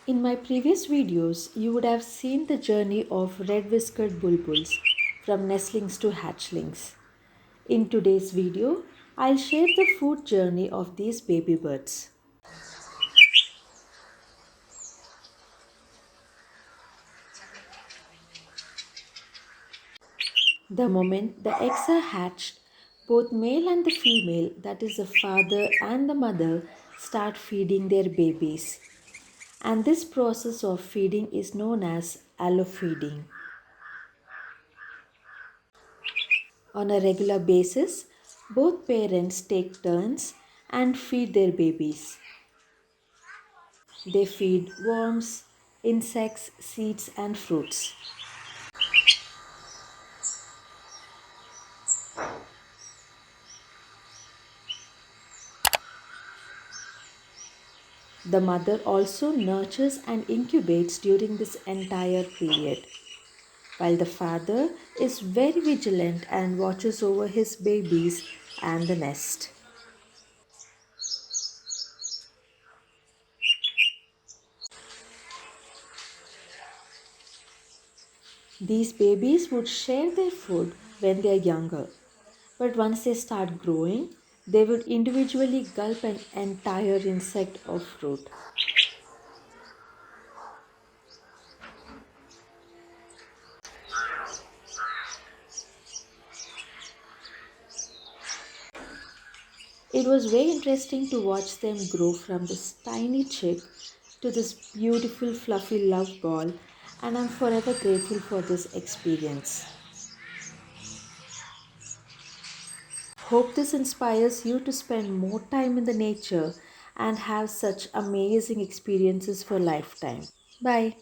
In my previous videos, you would have seen the journey of red-whiskered bulbuls from nestlings to hatchlings. In today's video, I'll share the food journey of these baby birds. The moment the eggs are hatched, both male and the female, that is the father and the mother, start feeding their babies. And this process of feeding is known as allofeeding. On a regular basis, both parents take turns and feed their babies. They feed worms, insects, seeds, and fruits. The mother also nurtures and incubates during this entire period, while the father is very vigilant and watches over his babies and the nest. These babies would share their food when they are younger, but once they start growing, they would individually gulp an entire insect or fruit. It was very interesting to watch them grow from this tiny chick to this beautiful fluffy love ball, and I'm forever grateful for this experience. Hope this inspires you to spend more time in the nature and have such amazing experiences for lifetime. Bye.